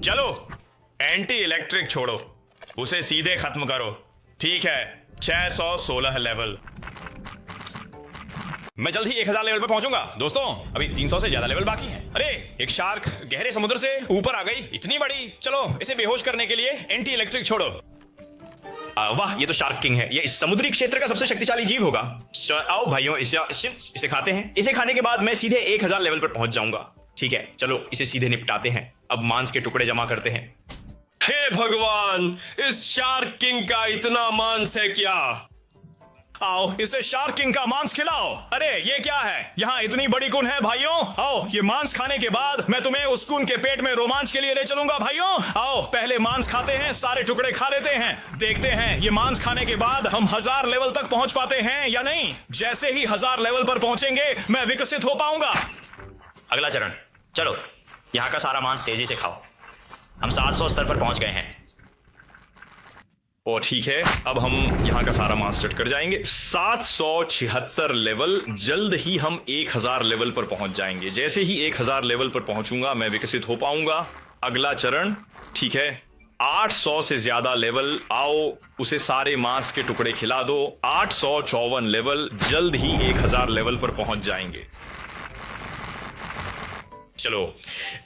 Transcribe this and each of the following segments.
चलो anti electric छोड़ो, उसे सीधे खत्म करो। ठीक है, 616 लेवल। मैं जल्द ही 1000 लेवल पे पहुंचूंगा। दोस्तों अभी 300 से ज्यादा लेवल बाकी है। अरे एक शार्क गहरे समुद्र से ऊपर आ गई, इतनी बड़ी। चलो इसे बेहोश करने के लिए एंटी इलेक्ट्रिक छोड़ो। वाह, ये तो शार्क किंग है। ये इस समुद्री क्षेत्र का सबसे शक्तिशाली जीव होगा। आओ भाइयों, इसे खाते हैं। इसे खाने के बाद मैं सीधे 1000 लेवल पर पहुंच जाऊंगा। ठीक है, चलो इसे सीधे निपटाते हैं। अब मांस के टुकड़े जमा करते हैं। हे भगवान, इस शार्क किंग का इतना मांस है क्या? आओ इसे शार्क किंग का मांस खिलाओ। अरे ये क्या है, यहाँ इतनी बड़ी कुन है भाइयों। आओ, ये मांस खाने के बाद मैं तुम्हें उस कुन के पेट में रोमांच के लिए ले चलूंगा भाइयों। आओ पहले मांस खाते हैं, सारे टुकड़े खा लेते हैं। देखते हैं ये मांस खाने के बाद हम 1000 लेवल तक पहुंच पाते हैं या नहीं। जैसे ही 1000 लेवल पर पहुंचेंगे मैं विकसित हो पाऊंगा। अगला चरण, चलो यहाँ का सारा मांस तेजी से खाओ। हम 700 स्तर पर पहुंच गए हैं। ओ ठीक है, अब हम यहाँ का सारा मांस चट कर जाएंगे। 776 लेवल। जल्द ही हम 1000 लेवल पर पहुंच जाएंगे। जैसे ही 1000 लेवल पर पहुंचूंगा मैं विकसित हो पाऊंगा। अगला चरण, ठीक है, 800 से ज्यादा लेवल। आओ उसे सारे मांस के टुकड़े खिला दो। 854 लेवल। जल्द ही 1000 लेवल पर पहुंच जाएंगे। चलो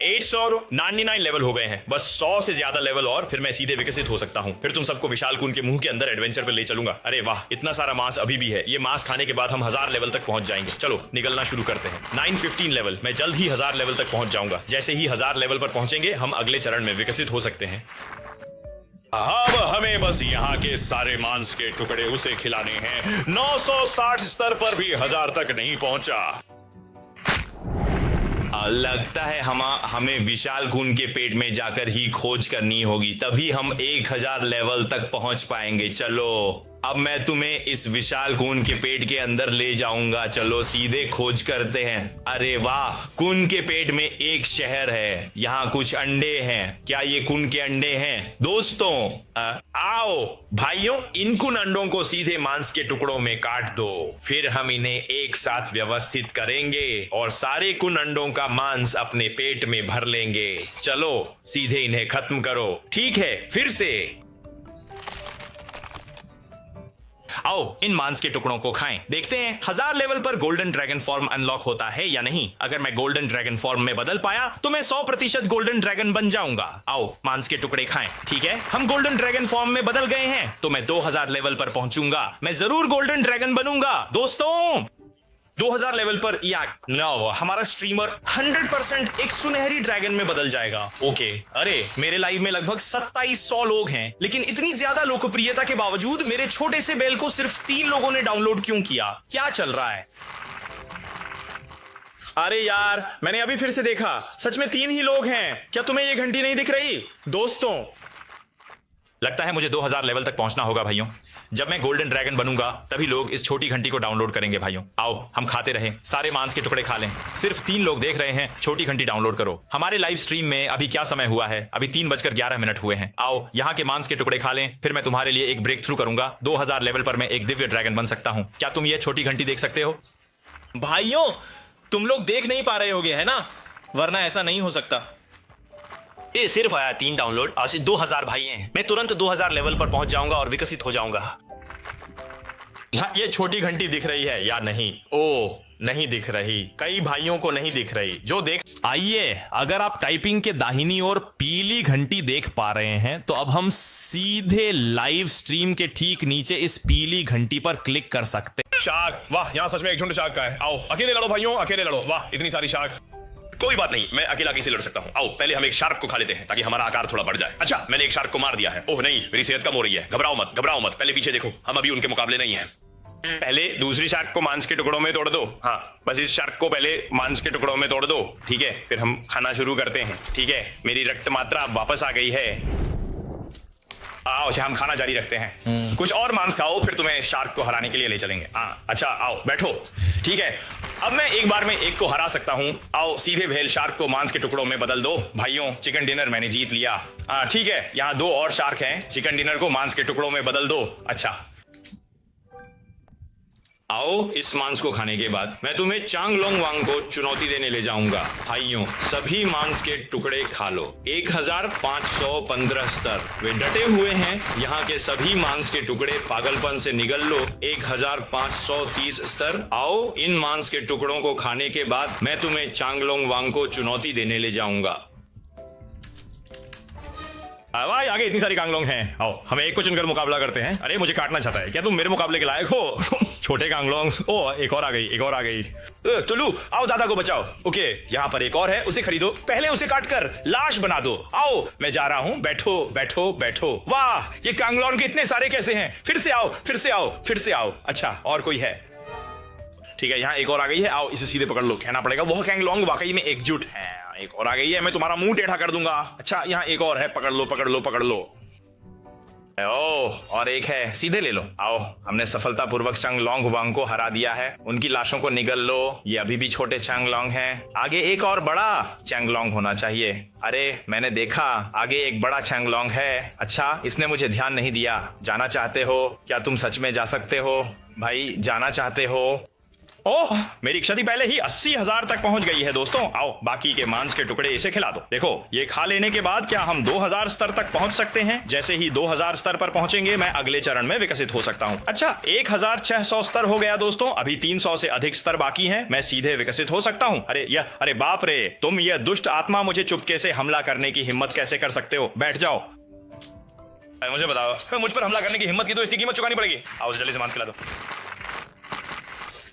899 लेवल हो गए हैं। बस 100 से ज्यादा लेवल और फिर मैं सीधे विकसित हो सकता हूं। फिर तुम सबको विशाल कुन के मुंह के अंदर एडवेंचर पे ले चलूंगा। अरे वाह, इतना सारा मांस अभी भी है। ये मांस खाने के बाद हम 1000 लेवल तक पहुंच जाएंगे। चलो निकलना शुरू करते हैं। 915 लेवल। मैं जल्द ही 1000 लेवल तक पहुंच जाऊंगा। जैसे ही 1000 लेवल पर पहुंचेंगे हम अगले चरण में विकसित हो सकते हैं। अब हमें बस यहाँ के सारे मांस के टुकड़े उसे खिलाने हैं। 960 स्तर पर भी 1000 तक नहीं पहुंचा। लगता है हमें विशाल कुन के पेट में जाकर ही खोज करनी होगी, तभी हम 1000 लेवल तक पहुंच पाएंगे। चलो अब मैं तुम्हें इस विशाल कुन के पेट के अंदर ले जाऊंगा। चलो सीधे खोज करते हैं। अरे वाह, कुन के पेट में एक शहर है। यहाँ कुछ अंडे हैं। क्या ये कुन के अंडे हैं? दोस्तों आओ भाइयों, इन कुन अंडों को सीधे मांस के टुकड़ों में काट दो। फिर हम इन्हें एक साथ व्यवस्थित करेंगे और सारे कुन अंडों का मांस अपने पेट में भर लेंगे। चलो सीधे इन्हें खत्म करो। ठीक है, फिर से आओ इन मांस के टुकड़ों को खाएं। देखते हैं 1000 लेवल पर गोल्डन ड्रैगन फॉर्म अनलॉक होता है या नहीं। अगर मैं गोल्डन ड्रैगन फॉर्म में बदल पाया तो मैं 100% गोल्डन ड्रैगन बन जाऊंगा। आओ मांस के टुकड़े खाएं। ठीक है, हम गोल्डन ड्रैगन फॉर्म में बदल गए हैं तो मैं 2000 लेवल पर पहुंचूंगा। मैं जरूर गोल्डन ड्रैगन बनूंगा। दोस्तों 2000 लेवल पर या नो, हमारा स्ट्रीमर 100% एक सुनहरी ड्रैगन में बदल जाएगा। ओके, अरे मेरे लाइव में लगभग 2700 लोग हैं, लेकिन इतनी ज्यादा लोकप्रियता के बावजूद मेरे छोटे से बेल को सिर्फ 3 लोगों ने डाउनलोड क्यों किया? क्या चल रहा है? अरे यार, मैंने अभी फिर से देखा, सच में 3 ही लोग हैं। क्या तुम्हें ये घंटी नहीं दिख रही? दोस्तों लगता है मुझे 2000 लेवल तक पहुंचना होगा भाइयों। जब मैं गोल्डन ड्रैगन बनूंगा तभी लोग इस छोटी घंटी को डाउनलोड करेंगे। भाइयों आओ हम खाते रहें, सारे मांस के टुकड़े खा लें। सिर्फ 3 लोग देख रहे हैं, छोटी घंटी डाउनलोड करो। हमारे लाइव स्ट्रीम में अभी क्या समय हुआ है? अभी 3:11 हुए हैं। आओ यहाँ के मांस के टुकड़े खा लें, फिर मैं तुम्हारे लिए एक ब्रेक थ्रू करूंगा। 2000 लेवल पर मैं एक दिव्य ड्रैगन बन सकता हूँ। क्या तुम ये छोटी घंटी देख सकते हो? भाइयों तुम लोग देख नहीं पा रहे होगे है ना, वरना ऐसा नहीं हो सकता। ये सिर्फ आया 3 डाउनलोड और 2000 भाई हैं। मैं तुरंत 2000 लेवल पर पहुंच जाऊंगा और विकसित हो जाऊंगा। ये छोटी घंटी दिख रही है या नहीं? ओह नहीं दिख रही, कई भाइयों को नहीं दिख रही जो देख। आइए, अगर आप टाइपिंग के दाहिनी ओर पीली घंटी देख पा रहे हैं तो अब हम सीधे लाइव स्ट्रीम के ठीक नीचे इस पीली घंटी पर क्लिक कर सकते हैं। शार्क, वाह यहाँ सच में एक झुंड शार्क का है। आओ अकेले लड़ो भाइयों, अकेले लड़ो। वाह इतनी सारी शार्क। कोई बात नहीं, मैं अकेला कैसे लड़ सकता हूँ। आओ पहले हम एक शार्क को खा लेते हैं ताकि हमारा आकार थोड़ा बढ़ जाए। अच्छा मैंने एक शार्क को मार दिया है। ओह नहीं, मेरी सेहत कम हो रही है। घबराओ मत, घबराओ मत, पहले पीछे देखो, हम अभी उनके मुकाबले नहीं है। पहले दूसरी शार्क को मांस के टुकड़ों में तोड़ दो। हाँ, बस इस शार्क को पहले मांस के टुकड़ों में तोड़ दो। ठीक है, फिर हम खाना शुरू करते हैं। ठीक है, मेरी रक्त मात्रा वापस आ गई है। आओ हम खाना जारी रखते हैं। कुछ और मांस खाओ, फिर तुम्हें शार्क को हराने के लिए ले चलेंगे। हाँ अच्छा आओ बैठो। ठीक है, अब मैं एक बार में एक को हरा सकता हूँ। आओ सीधे व्हेल शार्क को मांस के टुकड़ों में बदल दो। भाइयों चिकन डिनर मैंने जीत लिया। ठीक है, यहाँ 2 और शार्क हैं। चिकन डिनर को मांस के टुकड़ों में बदल दो। अच्छा आओ, इस मांस को खाने के बाद मैं तुम्हें चांगलोंग वांग को चुनौती देने ले जाऊंगा। भाइयों, सभी मांस के टुकड़े खा लो। 1515 स्तर वे डटे हुए हैं। यहाँ के सभी मांस के टुकड़े पागलपन से निगल लो। 1530 स्तर। आओ, इन मांस के टुकड़ों को खाने के बाद मैं तुम्हें चांगलोंग वांग को चुनौती देने ले जाऊंगा। भाई आगे इतनी सारी कांगलोंग हैं। आओ हमें एक को चुनकर मुकाबला करते हैं। अरे मुझे काटना चाहता है क्या? तुम मेरे मुकाबले के लायक हो? छोटे कांगलोंग। ओ एक और आ गई, एक और आ गई। तुलू आओ, दादा को बचाओ। ओके, यहाँ पर एक और है, उसे खरीदो। पहले उसे काटकर लाश बना दो। आओ मैं जा रहा हूँ। बैठो बैठो बैठो। वाह, ये कांगलोंग के इतने सारे कैसे हैं? फिर से आओ, फिर से आओ, फिर से आओ। अच्छा और कोई है? ठीक है, यहाँ एक और आ गई है। आओ इसे सीधे पकड़ लो। कहना पड़ेगा वह कांगलोंग वाकई में एकजुट है। एक और आ गई है, मैं तुम्हारा मुंह टेढ़ा कर दूंगा। अच्छा यहाँ एक और है, पकड़ लो पकड़ लो पकड़ लो। और एक है, सीधे ले लो। आओ, हमने सफलतापूर्वक चांगलोंग वांग को हरा दिया है। उनकी लाशों को निगल लो। ये अभी भी छोटे चांगलोंग हैं। आगे एक और बड़ा चांगलोंग होना चाहिए। अरे मैंने देखा आगे एक बड़ा चांगलोंग है। अच्छा, इसने मुझे ध्यान नहीं दिया। जाना चाहते हो क्या? तुम सच में जा सकते हो भाई? जाना चाहते हो? ओह, मेरी क्षति पहले ही 80,000 तक पहुंच गई है दोस्तों। आओ बाकी के मांस के टुकड़े इसे खिला दो। देखो, ये खा लेने के बाद क्या हम 2000 स्तर तक पहुंच सकते हैं? जैसे ही 2000 स्तर पर पहुंचेंगे मैं अगले चरण में विकसित हो सकता हूं। अच्छा, 1600 स्तर हो गया दोस्तों। अभी 300 से अधिक स्तर बाकी हैं। मैं सीधे विकसित हो सकता हूं। अरे बाप रे, तुम यह दुष्ट आत्मा मुझे चुपके से हमला करने की हिम्मत कैसे कर सकते हो? बैठ जाओ। मुझे बताओ, मुझ पर हमला करने की हिम्मत की तो इसकी कीमत चुकानी पड़ेगी। आओ जल्दी से मांस खिला दो।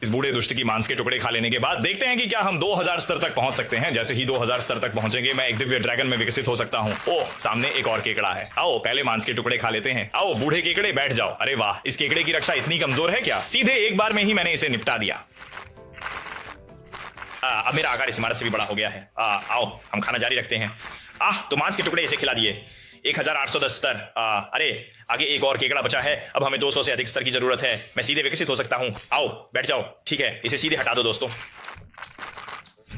इस बूढ़े दुष्ट की मांस के टुकड़े खा लेने के बाद देखते हैं कि क्या हम 2000 स्तर तक पहुंच सकते हैं। जैसे ही 2000 स्तर तक पहुंचेंगे मैं एक दिव्य ड्रैगन में विकसित हो सकता हूं। ओह, सामने एक और केकड़ा है। आओ पहले मांस के टुकड़े खा लेते हैं। आओ बूढ़े केकड़े बैठ जाओ। अरे वाह, इस केकड़े की रक्षा इतनी कमजोर है क्या? सीधे एक बार में ही मैंने इसे निपटा दिया। अब मेरा आकार इस इमारत से भी बड़ा हो गया है। आओ हम खाना जारी रखते हैं। तो मांस के टुकड़े इसे खिला दिए। 1810 स्तर। अरे आगे एक और केकड़ा बचा है। अब हमें 200 से अधिक स्तर की जरूरत है। मैं सीधे विकसित हो सकता हूं। आओ बैठ जाओ। ठीक है, इसे सीधे हटा दो दोस्तों।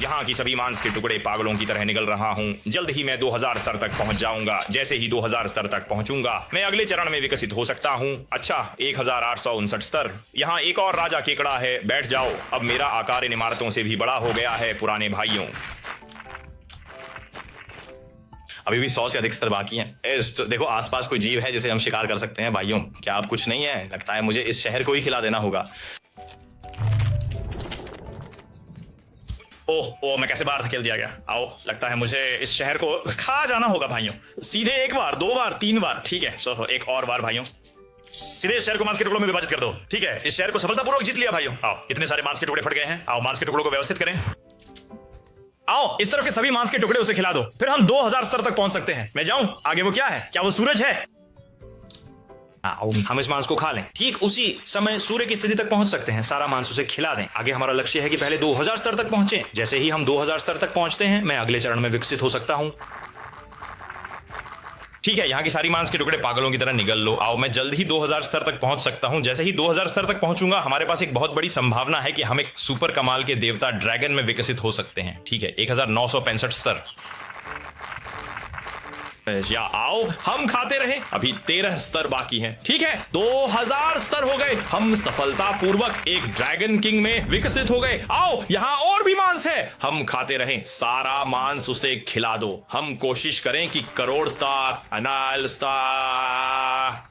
यहाँ की सभी मांस के टुकड़े पागलों की तरह निकल रहा हूं। जल्द ही मैं 2000 स्तर तक पहुंच जाऊंगा। जैसे ही 2000 स्तर तक पहुंचूंगा मैं अगले चरण में विकसित हो सकता हूं। अच्छा, 1859 स्तर। यहाँ एक और राजा केकड़ा है। बैठ जाओ। अब मेरा आकार इन इमारतों से भी बड़ा हो गया है पुराने भाइयों। अभी भी 100 से अधिक स्तर बाकी हैं। तो देखो, आसपास कोई जीव है जिसे हम शिकार कर सकते हैं भाइयों। क्या आप कुछ नहीं है? लगता है मुझे इस शहर को ही खिला देना होगा। ओह, मैं कैसे बाहर धकेल दिया गया। आओ, लगता है मुझे इस शहर को खा जाना होगा भाइयों। सीधे एक बार, 2 बार, 3 बार। ठीक है, सो एक और बार भाइयों। सीधे इस शहर को मांस के टुकड़ों में विभाजित कर दो। ठीक है, इस शहर को सफलतापूर्वक जीत लिया भाइयों। आओ, इतने सारे मांस के टुकड़े फट गए हैं। आओ मांस के टुकड़ों को व्यवस्थित करें। आओ इस तरफ के सभी मांस के टुकड़े उसे खिला दो। फिर हम 2000 स्तर तक पहुंच सकते हैं। मैं जाऊं? आगे वो क्या है? क्या वो सूरज है? हम इस मांस को खा लें। ठीक उसी समय सूर्य की स्थिति तक पहुंच सकते हैं। सारा मांस उसे खिला दें। आगे हमारा लक्ष्य है कि पहले 2000 स्तर तक पहुंचे। जैसे ही हम 2000 स्तर तक पहुंचते हैं मैं अगले चरण में विकसित हो सकता हूं। ठीक है, यहाँ की सारी मांस के टुकड़े पागलों की तरह निगल लो। आओ, मैं जल्द ही 2000 स्तर तक पहुंच सकता हूं। जैसे ही 2000 स्तर तक पहुंचूंगा हमारे पास एक बहुत बड़ी संभावना है कि हम एक सुपर कमाल के देवता ड्रैगन में विकसित हो सकते हैं। ठीक है, 1965 स्तर। या आओ हम खाते रहे। अभी 13 स्तर बाकी हैं। ठीक है, 2000 स्तर हो गए। हम सफलतापूर्वक एक ड्रैगन किंग में विकसित हो गए। आओ, यहाँ और भी मांस है। हम खाते रहें। सारा मांस उसे खिला दो। हम कोशिश करें कि करोड़ स्तर, अनाल स्तर।